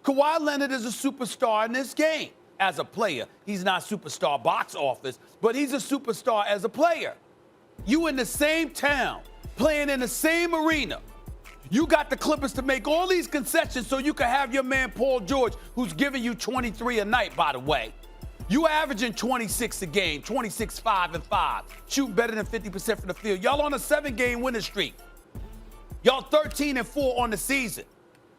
Kawhi Leonard is a superstar in this game as a player. He's not superstar box office, but he's a superstar as a player. You in the same town, playing in the same arena. You got the Clippers to make all these concessions so you can have your man Paul George, who's giving you 23 a night, by the way. You averaging 26 a game, 26, 5, and 5. Shooting better than 50% from the field. Y'all on a 7-game winning streak. Y'all 13 and 4 on the season.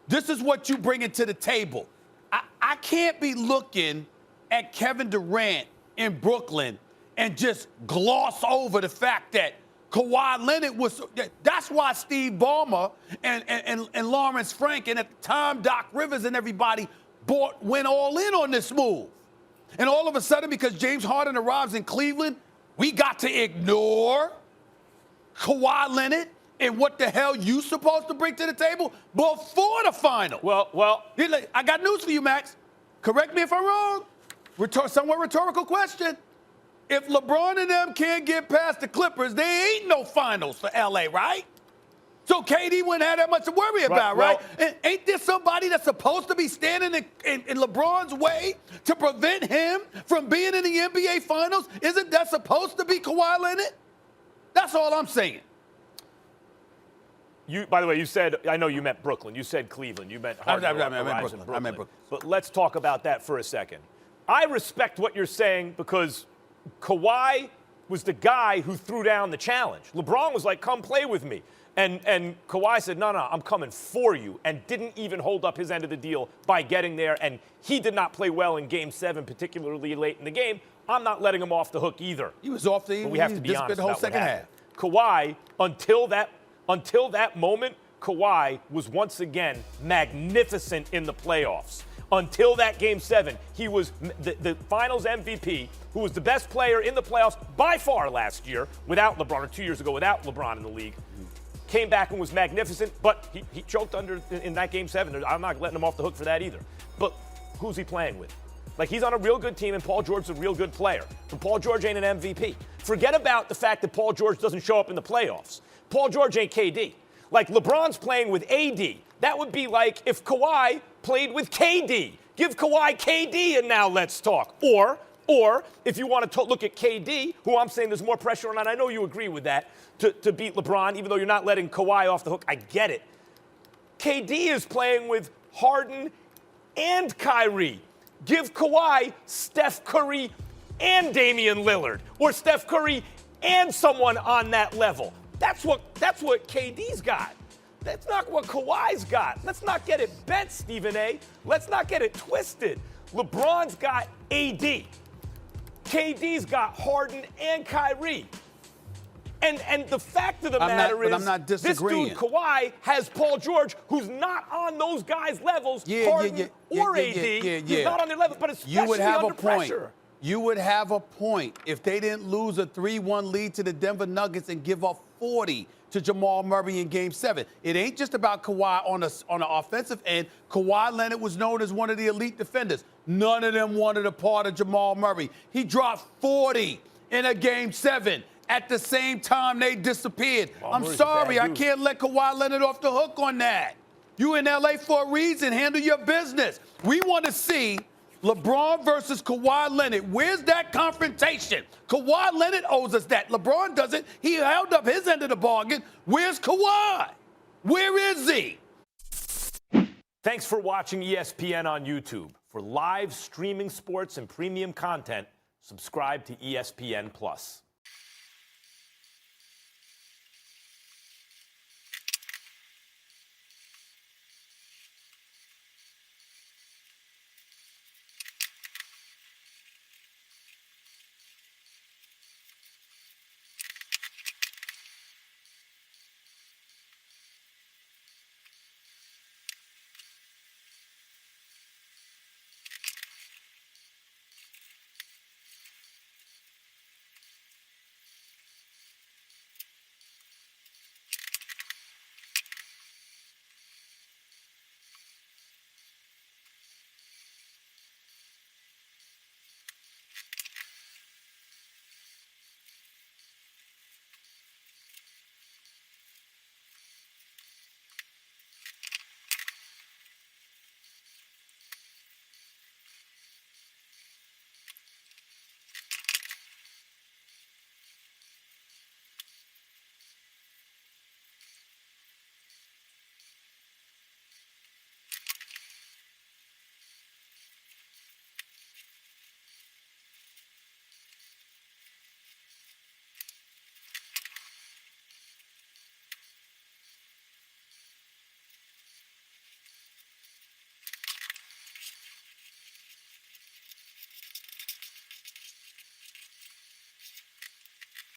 This is what you bringing to the table. I can't be looking at Kevin Durant in Brooklyn and just gloss over the fact that Kawhi Leonard was. That's why Steve Ballmer and Lawrence Frank and at the time Doc Rivers and everybody went all in on this move. And all of a sudden, because James Harden arrives in Cleveland, we got to ignore Kawhi Leonard and what the hell you supposed to bring to the table before the final. Well, I got news for you, Max. Correct me if I'm wrong. Somewhat rhetorical question. If LeBron and them can't get past the Clippers, there ain't no finals for LA, right? So KD wouldn't have that much to worry about, right? And ain't there somebody that's supposed to be standing in LeBron's way to prevent him from being in the NBA Finals? Isn't that supposed to be Kawhi Leonard? That's all I'm saying. By the way, you said, I know you meant Brooklyn. You said Cleveland. You meant Harden. I meant Brooklyn. But let's talk about that for a second. I respect what you're saying because Kawhi was the guy who threw down the challenge. LeBron was like, come play with me. And Kawhi said, no, I'm coming for you, and didn't even hold up his end of the deal by getting there. And he did not play well in Game 7, particularly late in the game. I'm not letting him off the hook either. He was off the. But we have to be honest the whole about second half. Kawhi, until that moment, Kawhi was once again magnificent in the playoffs. Until that Game 7, he was the Finals MVP, who was the best player in the playoffs by far last year, without LeBron, or 2 years ago, without LeBron in the league. Came back and was magnificent, but he choked in that Game 7. I'm not letting him off the hook for that either. But who's he playing with? Like, he's on a real good team, and Paul George's a real good player. But Paul George ain't an MVP. Forget about the fact that Paul George doesn't show up in the playoffs. Paul George ain't KD. Like, LeBron's playing with AD. That would be like if Kawhi played with KD. Give Kawhi KD, and now let's talk. Or if you want to look at KD, who I'm saying there's more pressure on, and I know you agree with that, to beat LeBron, even though you're not letting Kawhi off the hook. I get it. KD is playing with Harden and Kyrie. Give Kawhi Steph Curry and Damian Lillard, or Steph Curry and someone on that level. That's what KD's got. That's not what Kawhi's got. Let's not get it bent, Stephen A. Let's not get it twisted. LeBron's got AD. KD's got Harden and Kyrie. And the fact of the matter is, I'm not disagreeing. This dude, Kawhi, has Paul George, who's not on those guys' levels, Harden or AD. He's not on their level, but especially under pressure. You would have a point if they didn't lose a 3-1 lead to the Denver Nuggets and give up 40 to Jamal Murray in Game 7. It ain't just about Kawhi on the offensive end. Kawhi Leonard was known as one of the elite defenders. None of them wanted a part of Jamal Murray. He dropped 40 in a Game 7. At the same time, they disappeared. I'm sorry, I can't let Kawhi Leonard off the hook on that. You in L.A. for a reason. Handle your business. We want to see LeBron versus Kawhi Leonard. Where's that confrontation? Kawhi Leonard owes us that. LeBron doesn't. He held up his end of the bargain. Where's Kawhi? Where is he? Thanks for watching ESPN on YouTube. For live streaming sports and premium content, subscribe to ESPN+.